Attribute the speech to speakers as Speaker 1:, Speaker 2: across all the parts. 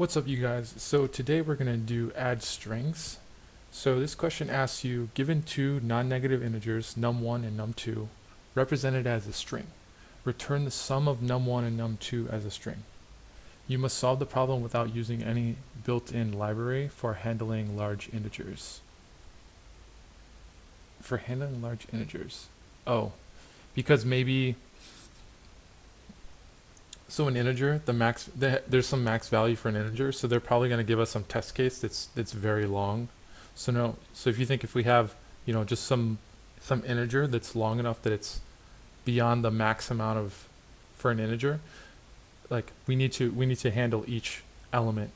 Speaker 1: What's up, you guys? So today we're going to do add strings. So this question asks you, given two non-negative integers, num1 and num2, represented as a string, return the sum of num1 and num2 as a string. You must solve the problem without using any built-in library for handling large integers. For handling large integers. Oh, because maybe so an integer, there's some max value for an integer, so they're probably going to give us some test case that's very long. So no, so if you think if we have, just some integer that's long enough that it's beyond the max amount of for an integer, like we need to handle each element,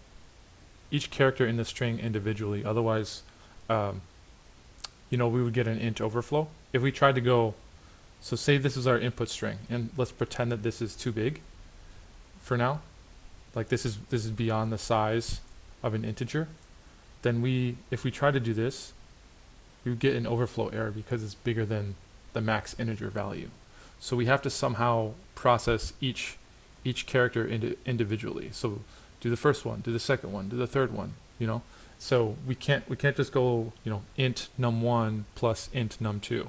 Speaker 1: each character in the string individually. Otherwise, we would get an int overflow if we tried to go. So say this is our input string, and let's pretend that this is too big for now, like this is beyond the size of an integer, then if we try to do this, we would get an overflow error because it's bigger than the max integer value. So we have to somehow process each character individually. So do the first one, do the second one, do the third one, So we can't just go, int num1 plus int num2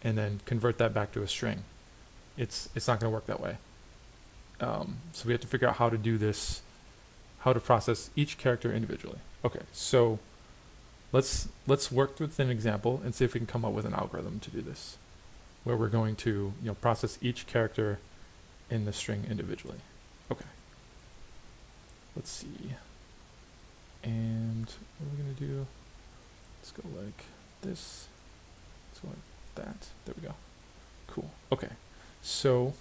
Speaker 1: and then convert that back to a string. It's not going to work that way. So we have to figure out how to do this, how to process each character individually. Okay, so let's work with an example and see if we can come up with an algorithm to do this, where we're going to process each character in the string individually. Okay, let's see. And what are we gonna do? Let's go like this. Let's go like that. There we go. Cool. Okay, so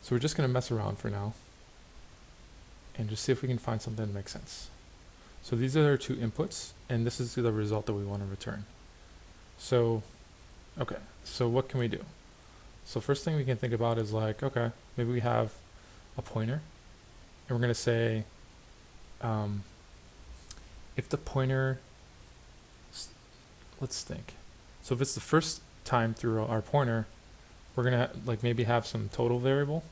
Speaker 1: we're just going to mess around for now and just see if we can find something that makes sense. So these are our two inputs, and this is the result that we want to return. So, okay, so what can we do? So first thing we can think about is like, okay, maybe we have a pointer, and we're going to say, if the pointer, let's think. So if it's the first time through our pointer, we're going to maybe have some total variable.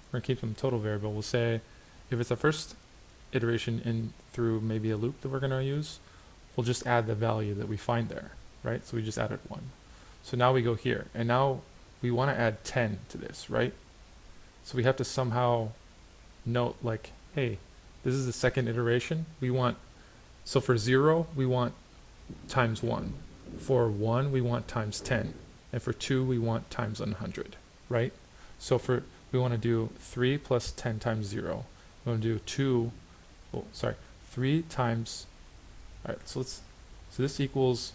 Speaker 1: We're going to keep some total variable. We'll say if it's the first iteration in through maybe a loop that we're going to use, we'll just add the value that we find there, right? So we just added 1. So now we go here, and now we want to add 10 to this, right? So we have to somehow note like, hey, this is the second iteration. So for 0, we want times 1. For 1, we want times 10. And for 2, we want times 100, right? So we want to do 3 plus 10 times 0. We want to do 3 times, all right, so this equals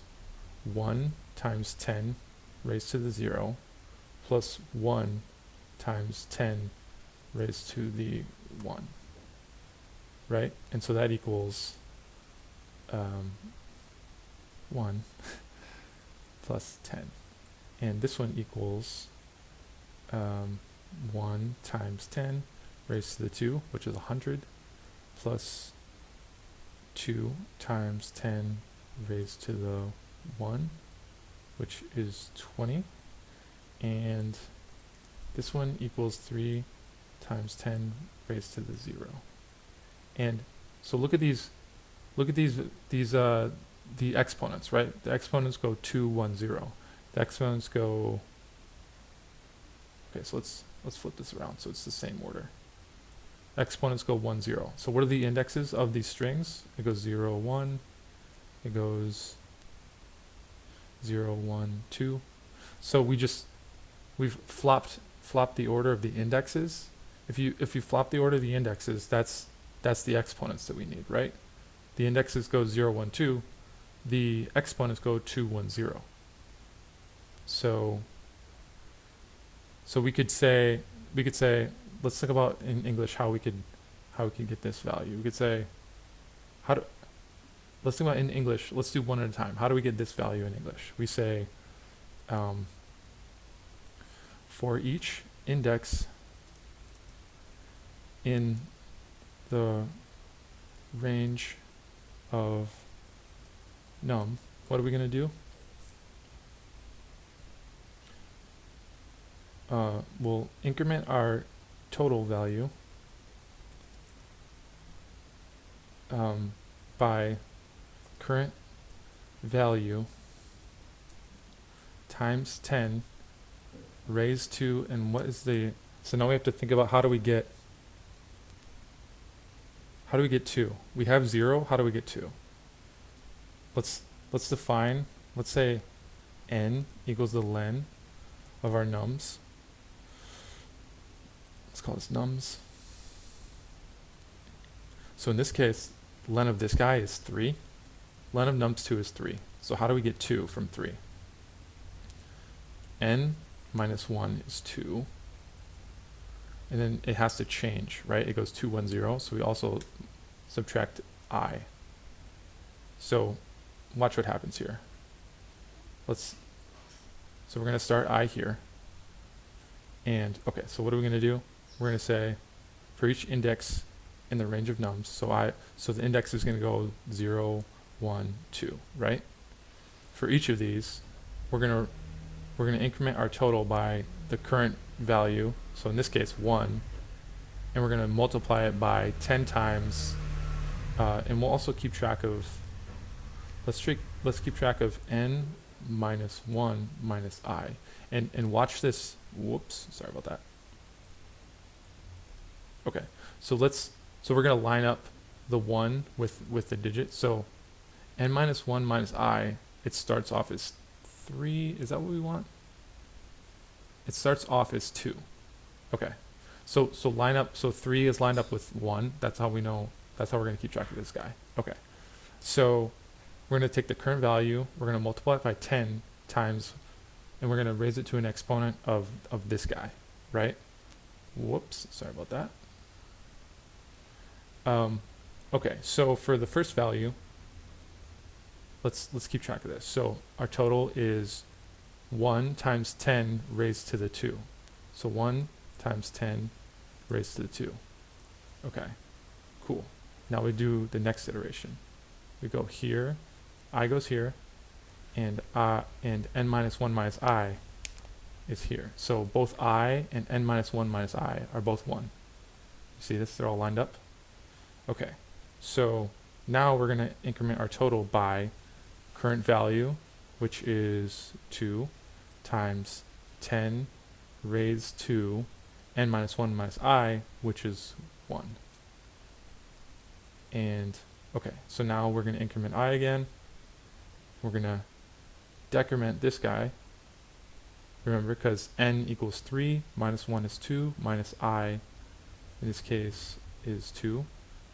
Speaker 1: 1 times 10 raised to the 0 plus 1 times 10 raised to the 1, right? And so that equals 1 plus 10. And this one equals 1 times 10 raised to the 2, which is 100, plus 2 times 10 raised to the 1, which is 20. And this one equals 3 times 10 raised to the 0. And so look at the exponents, right? The exponents go 2, 1, 0. The exponents go, okay, so let's flip this around so it's the same order. Exponents go 1, 0. So what are the indexes of these strings? It goes 0, 1. It goes 0, 1, 2. So we've flopped the order of the indexes. If you flop the order of the indexes, that's the exponents that we need, right? The indexes go 0, 1, 2. The exponents go 2, 1, 0. So we could say, let's think about in English how we could get this value. We could say, let's think about in English. Let's do one at a time. How do we get this value in English? We say, for each index in the range of num, what are we going to do? We'll increment our total value by current value times 10 raised to, and what is the, so now we have to think about how do we get 2? We have 0, how do we get 2? Let's define, let's say n equals the len of our nums. Let's call this nums. So in this case, len of this guy is 3. Len of nums2 is 3. So how do we get 2 from 3? N minus 1 is 2. And then it has to change, right? It goes 2, 1, 0. So we also subtract I. So watch what happens here. So we're going to start I here. And okay, so what are we going to do? We're going to say for each index in the range of nums, so the index is going to go 0, 1, 2, right? For each of these, we're going to increment our total by the current value, so in this case 1, and we're going to multiply it by 10 times, and we'll also keep track of, let's keep track of n minus 1 minus I, and watch this, whoops, sorry about that. Okay, so we're going to line up the 1 with the digit, so n minus 1 minus I, it starts off as 3, is that what we want? It starts off as 2. Okay. So line up, so 3 is lined up with 1. That's how we know, that's how we're going to keep track of this guy. Okay. So we're going to take the current value, we're going to multiply it by 10 times, and we're going to raise it to an exponent of this guy, right? Whoops, sorry about that. Okay, so for the first value, let's keep track of this. So our total is 1 times 10 raised to the 2. So 1 times 10 raised to the 2. Okay, cool. Now we do the next iteration. We go here, I goes here, and n minus 1 minus I is here. So both I and n minus 1 minus I are both 1. You see this? They're all lined up? Okay, so now we're going to increment our total by current value, which is 2, times 10 raised to n minus 1 minus I, which is 1. And, okay, so now we're going to increment I again. We're going to decrement this guy. Remember, because n equals 3, minus 1 is 2, minus I, in this case, is 2.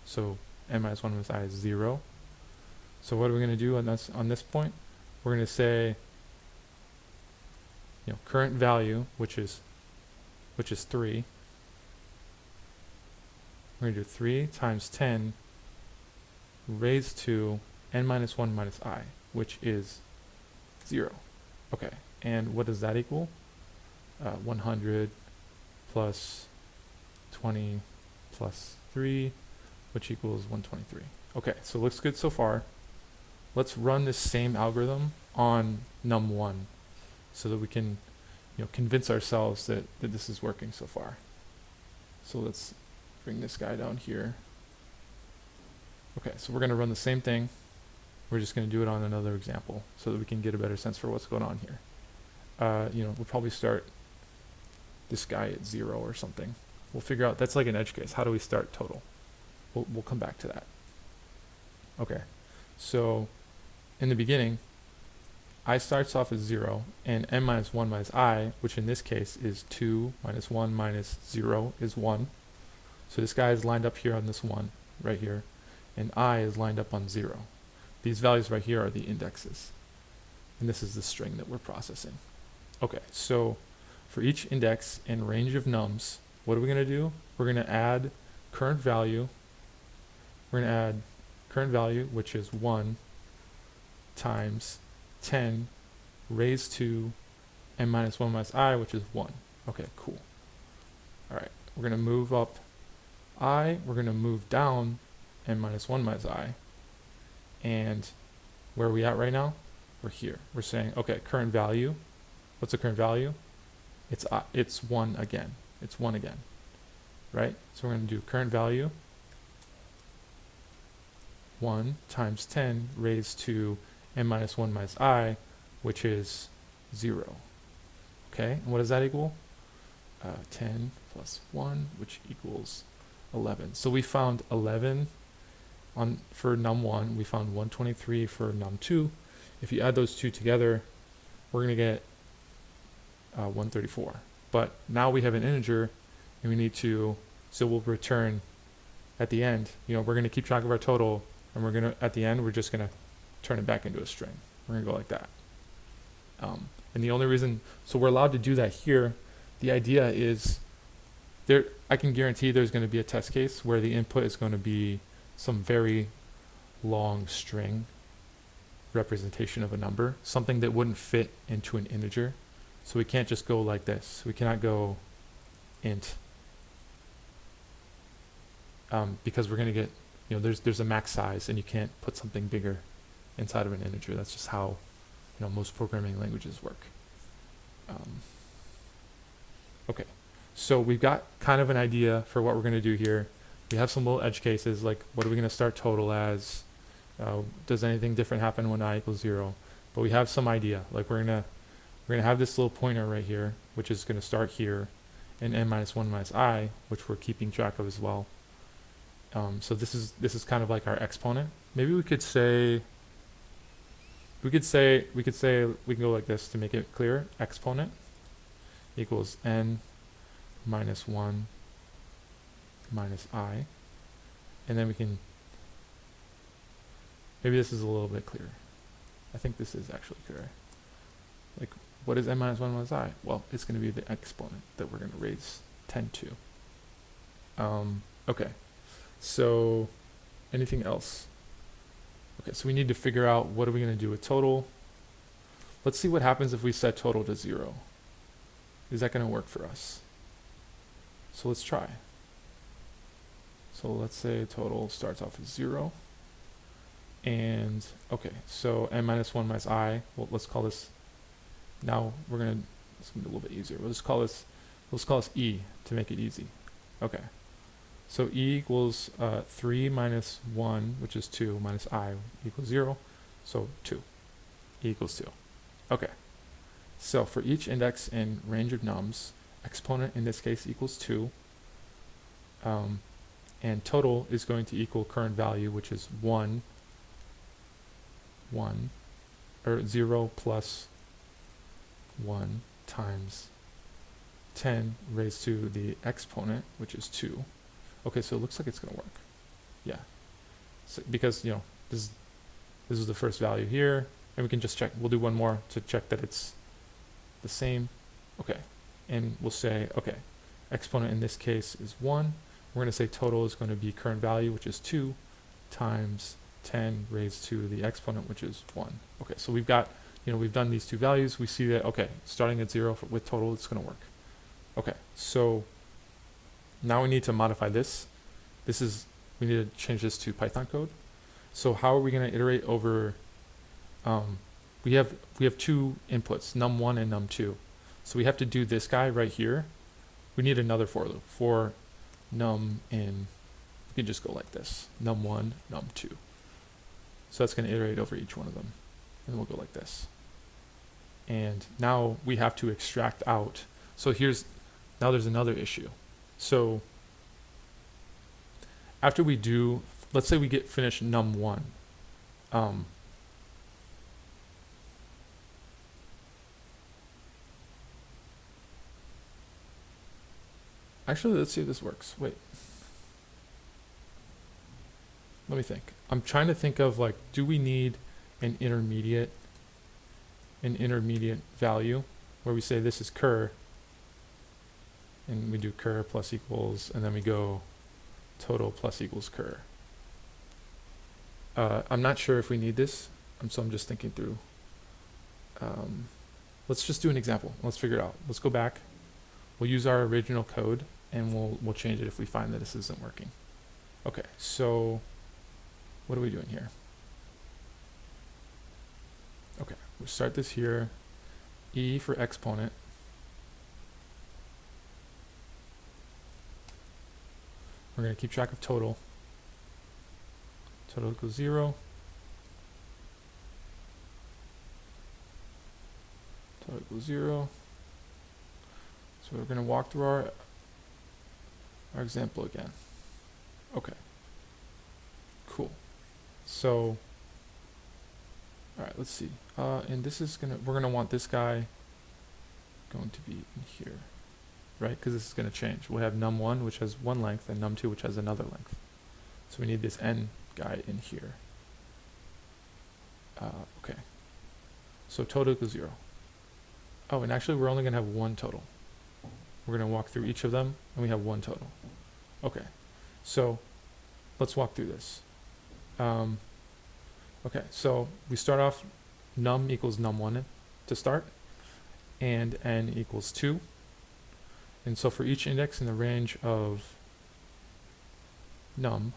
Speaker 1: So n minus 1 minus I is 0. So what are we going to do on this point? We're going to say, current value, which is 3. We're going to do 3 times 10 raised to n minus 1 minus I, which is 0. Okay, and what does that equal? 100 plus 20 plus 3, which equals 123. Okay, so looks good so far. Let's run this same algorithm on num1 so that we can convince ourselves that this is working so far. So let's bring this guy down here. Okay, so we're going to run the same thing. We're just going to do it on another example so that we can get a better sense for what's going on here. We'll probably start this guy at 0 or something. We'll figure out, that's like an edge case. How do we start total? We'll come back to that. Okay, so in the beginning, I starts off as 0, and n minus 1 minus I, which in this case is 2 minus 1 minus 0 is 1. So this guy is lined up here on this 1, right here, and I is lined up on 0. These values right here are the indexes, and this is the string that we're processing. Okay, so for each index and range of nums, what are we going to do? We're going to add current value. We're going to add current value, which is 1 times 10 raised to n minus 1 minus I, which is 1. Okay, cool. All right, we're going to move up I, we're going to move down n minus 1 minus I, and where are we at right now? We're here. We're saying, okay, current value. What's the current value? It's 1 again. It's 1 again, right? So we're going to do current value 1 times 10 raised to n minus 1 minus I, which is 0. Okay, and what does that equal? 10 plus 1, which equals 11. So we found 11 for num1, we found 123 for num2. If you add those two together, we're going to get 134. But now we have an integer, and we need to, so we'll return at the end, we're going to keep track of our total, and we're going to, at the end, we're just going to turn it back into a string. We're going to go like that. And the only reason, so we're allowed to do that here, the idea is, I can guarantee there's going to be a test case where the input is going to be some very long string representation of a number, something that wouldn't fit into an integer. So we can't just go like this. We cannot go int, because we're going to get, there's a max size, and you can't put something bigger inside of an integer. That's just how most programming languages work. Okay, so we've got kind of an idea for what we're going to do here. We have some little edge cases, like what are we going to start total as? Does anything different happen when I equals 0? But we have some idea. Like we're gonna have this little pointer right here, which is going to start here, and n minus 1 minus I, which we're keeping track of as well. So this is kind of like our exponent. Maybe we could go like this to make it clear. Exponent equals n minus 1 minus I, and then we can, maybe this is a little bit clearer. I think this is actually clearer. Like, what is n minus 1 minus I? Well, it's going to be the exponent that we're going to raise 10 to. Okay, so anything else? Okay, so we need to figure out what are we going to do with total. Let's see what happens if we set total to 0. Is that going to work for us? So let's try. So let's say total starts off as 0. And okay, so n minus 1 minus I, well, let's call this, now it's going to be a little bit easier. Let's call this E to make it easy. Okay, so E equals 3 minus 1, which is 2, minus I equals 0, so 2. E equals 2. Okay, so for each index in range of nums, exponent in this case equals 2, and total is going to equal current value, which is 1, or 0 plus 1 times 10 raised to the exponent, which is 2. Okay, so it looks like it's going to work. Yeah, so because this is the first value here, and we can just check. We'll do one more to check that it's the same. Okay, and we'll say, okay, exponent in this case is 1. We're going to say total is going to be current value, which is 2, times 10 raised to the exponent, which is 1. Okay, so we've got, we've done these two values. We see that, okay, starting at 0 with total, it's going to work. Okay, so now we need to modify this. We need to change this to Python code. So how are we going to iterate over, we have two inputs, num1 and num2. So we have to do this guy right here. We need another for loop for num in, we can just go like this, num1, num2. So that's going to iterate over each one of them. And we'll go like this. And now we have to extract out. So now there's another issue. So after we do, let's say we get finished num1. Actually, let's see if this works. Wait. Let me think. I'm trying to think of, like, do we need an intermediate value where we say this is cur, and we do cur plus equals, and then we go total plus equals cur. I'm not sure if we need this, so I'm just thinking through. Let's just do an example. Let's figure it out. Let's go back. We'll use our original code, and we'll change it if we find that this isn't working. Okay, so what are we doing here? Okay, we'll start this here. E for exponent. We're going to keep track of total. total equals 0. Total equals 0. So we're going to walk through our example again. Okay. Cool. So, all right, let's see. And this is we're gonna want this guy going to be in here, right? Because this is gonna change. We'll have num1, which has one length, and num2, which has another length. So we need this n guy in here. Okay. So total equals 0. Oh, and actually we're only gonna have one total. We're gonna walk through each of them, and we have one total. Okay. So let's walk through this. Okay, so we start off num equals num1 to start, and n equals 2. And so for each index in the range of num,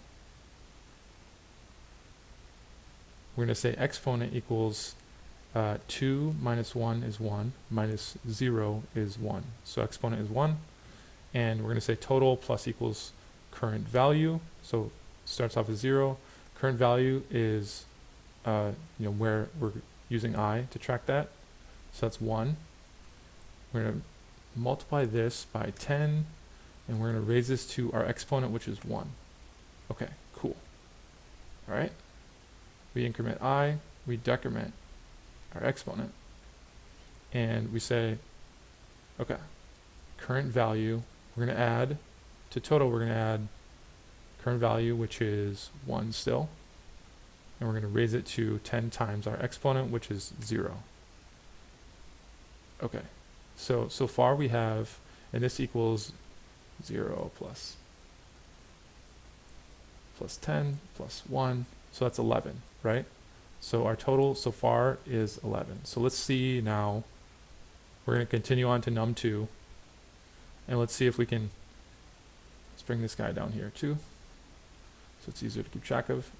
Speaker 1: we're going to say exponent equals 2 minus 1 is 1, minus 0 is 1. So exponent is 1, and we're going to say total plus equals current value. So starts off as 0. Current value is where we're using I to track that. So that's 1. We're going to multiply this by 10, and we're going to raise this to our exponent, which is 1. Okay, cool. All right. We increment I, we decrement our exponent, and we say, okay, current value, we're going to add to total, we're going to add current value, which is 1 still. And we're going to raise it to 10 times our exponent, which is 0. Okay, so far we have, and this equals 0 plus 10 plus 1, so that's 11, right? So our total so far is 11. So let's see now, we're going to continue on to num2, and let's see if we can, let's bring this guy down here too, so it's easier to keep track of.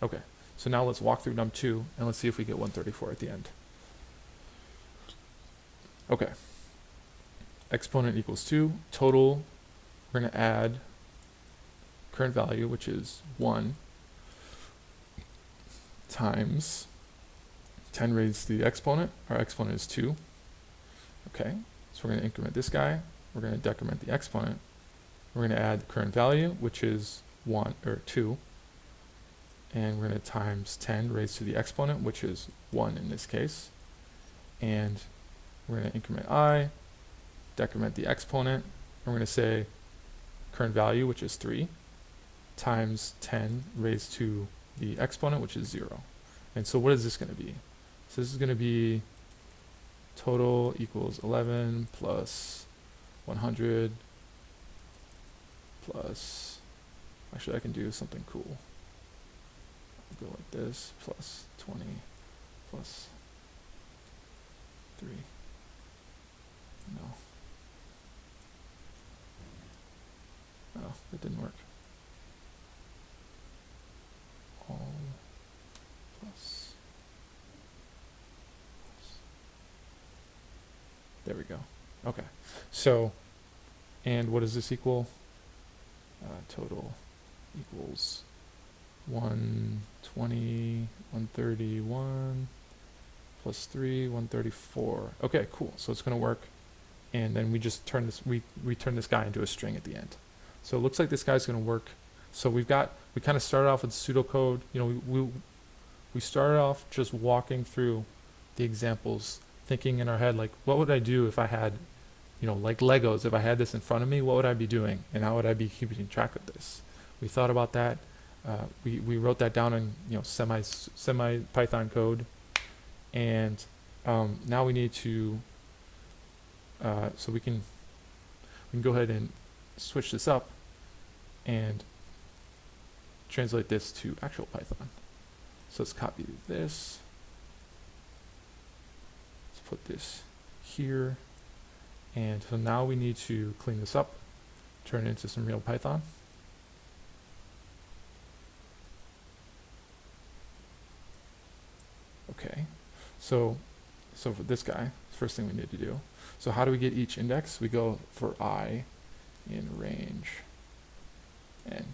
Speaker 1: Okay. So now let's walk through num2, and let's see if we get 134 at the end. Okay. Exponent equals 2. Total, we're going to add current value, which is 1, times 10 raised to the exponent. Our exponent is 2. Okay. So we're going to increment this guy. We're going to decrement the exponent. We're going to add the current value, which is 1 or 2. And we're going to times 10 raised to the exponent, which is 1 in this case. And we're going to increment I, decrement the exponent. We're going to say current value, which is 3, times 10 raised to the exponent, which is 0. And so what is this going to be? So this is going to be total equals 11 plus 100 plus, actually I can do something cool. Go like this, plus 20 plus 3. No, it didn't work. All plus. There we go. Okay. So, and what does this equal? Total equals 120, 131, plus 3, 134. Okay, cool. So it's going to work. And then we just turn this, we turn this guy into a string at the end. So it looks like this guy's going to work. So we kind of started off with pseudocode. We started off just walking through the examples, thinking in our head, like, what would I do if I had, like Legos, if I had this in front of me, what would I be doing? And how would I be keeping track of this? We thought about that. We wrote that down in semi Python code, and now we need to so we can go ahead and switch this up and translate this to actual Python. So let's copy this. Let's put this here, and so now we need to clean this up, turn it into some real Python. Okay, so for this guy, first thing we need to do. So how do we get each index? We go for I in range n.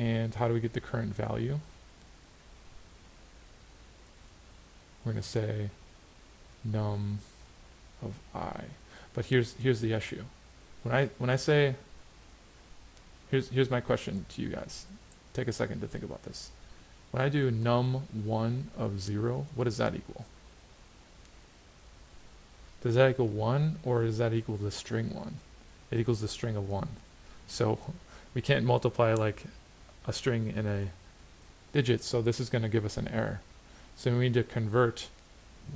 Speaker 1: And how do we get the current value? We're going to say num of I. But here's the issue. When I say, here's my question to you guys. Take a second to think about this. When I do num1 of 0, what does that equal? Does that equal 1, or does that equal the string 1? It equals the string of 1. So we can't multiply like a string in a digit, so this is going to give us an error. So we need to convert,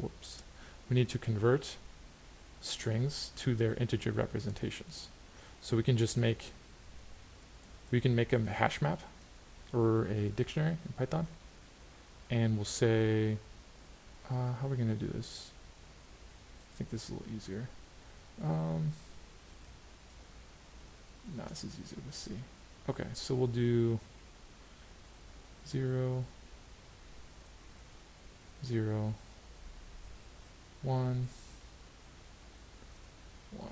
Speaker 1: we need to convert strings to their integer representations. So we can just make, we can make a hash map or a dictionary in Python, and we'll say, how are we going to do this? I think this is a little easier. No, this is easier to see. Okay, so we'll do 0, 0, 1, 1,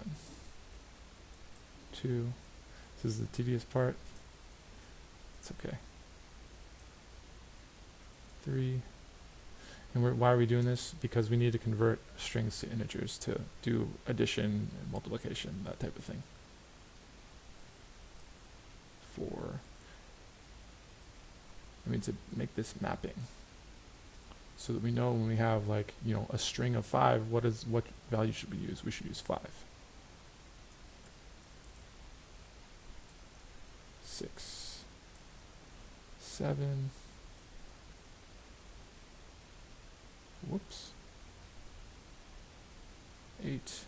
Speaker 1: 2. This is the tedious part. It's okay. 3. And why are we doing this? Because we need to convert strings to integers to do addition and multiplication, that type of thing. 4. I mean, to make this mapping, so that we know when we have, like, you know, a string of 5, what value should we use? We should use 5. 6, 7. Whoops. 8,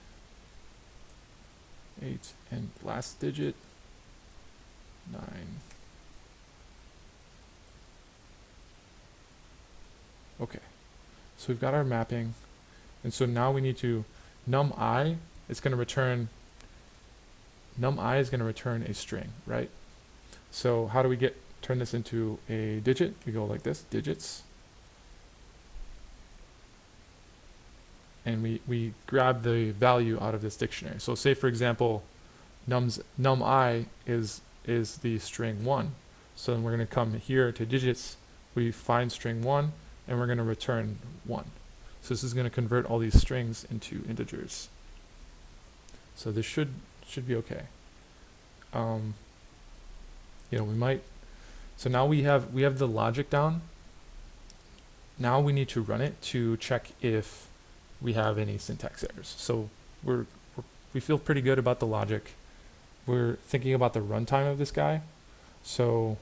Speaker 1: and last digit 9. Okay, so we've got our mapping, and so now we need to num_i is going to return a string, right? So how do we turn this into a digit? We go like this, digits. And we grab the value out of this dictionary. So say, for example, num_i is the string 1. So then we're going to come here to digits, we find string 1, and we're going to return 1. So this is going to convert all these strings into integers. So this should be okay. You know, we might. So now we have the logic down. Now we need to run it to check if we have any syntax errors. So we feel pretty good about the logic. We're thinking about the runtime of this guy. So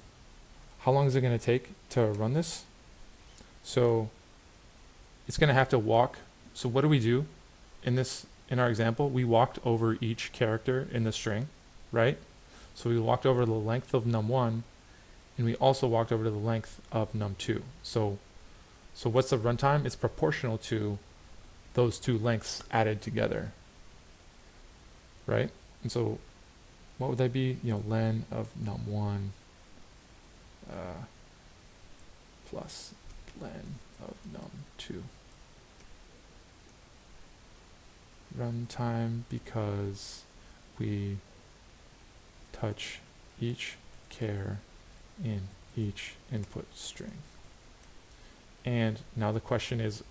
Speaker 1: how long is it going to take to run this? So it's going to have to walk. So what do we do in our example? We walked over each character in the string, right? So we walked over the length of num1, and we also walked over to the length of num2. So what's the runtime? It's proportional to those two lengths added together, right? And so what would that be? You know, len of num1 plus len of num2. Runtime, because we touch each char in each input string. And now the question is,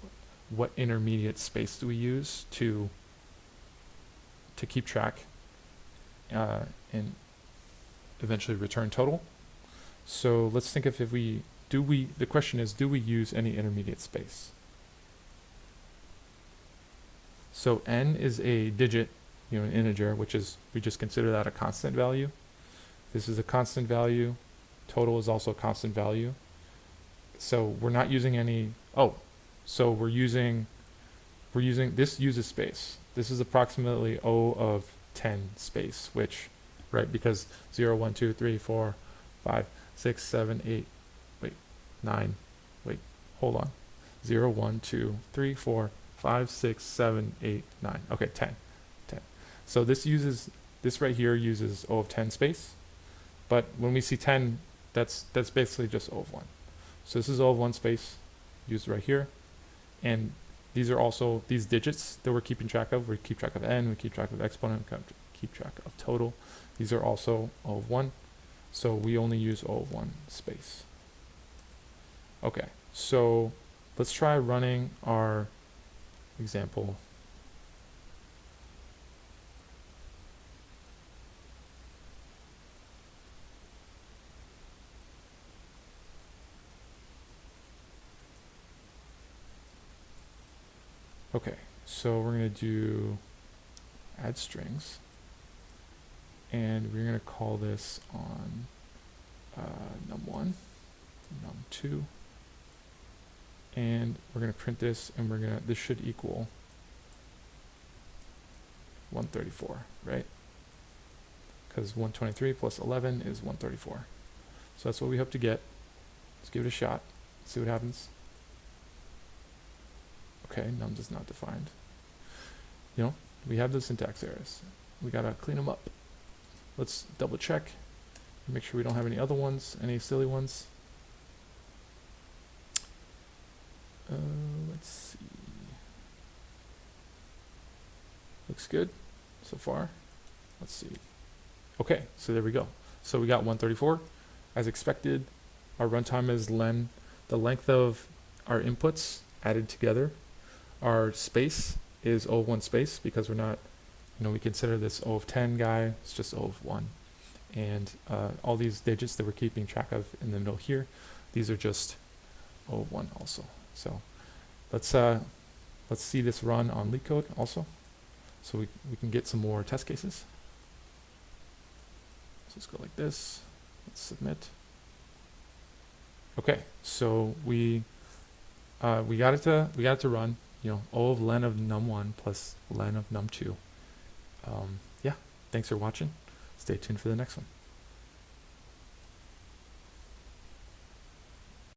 Speaker 1: what intermediate space do we use to keep track and eventually return total? So let's think of the question is, do we use any intermediate space? So n is a digit, you know, an integer, which is, we just consider that a constant value. This is a constant value. Total is also a constant value. So we're not using any, so we're using, this uses space. This is approximately O of 10 space, which, right, because 0, 1, 2, 3, 4, 5, 6, 7, 8, 9, hold on. 0, 1, 2, 3, 4, 5, 6, 7, 8, 9. Okay, 10. So this right here uses O of 10 space, but when we see 10, that's basically just O of 1. So this is O of 1 space used right here, and these are also these digits that we're keeping track of. We keep track of n, we keep track of exponent, we keep track of total. These are also O of 1. So we only use O of 1 space. Okay, so let's try running our example. Okay, so we're going to do add strings, and we're going to call this on num1, num2, and we're going to print this, and this should equal 134, right? Because 123 plus 11 is 134. So that's what we hope to get. Let's give it a shot, see what happens. Okay, nums is not defined. You know, we have those syntax errors. We gotta clean them up. Let's double check, make sure we don't have any other ones, any silly ones. Let's see. Looks good so far. Let's see. Okay, so there we go. So we got 134. As expected, our runtime is len. The length of our inputs added together. Our space is O of 1 space because we're not, we consider this O of 10 guy, it's just O of 1. And all these digits that we're keeping track of in the middle here, these are just O of 1 also. So let's see this run on LeetCode also, so we can get some more test cases. So let's go like this. Let's submit. Okay, so we got it to run. O of len of num1 plus len of num2. Yeah, thanks for watching. Stay tuned for the next one.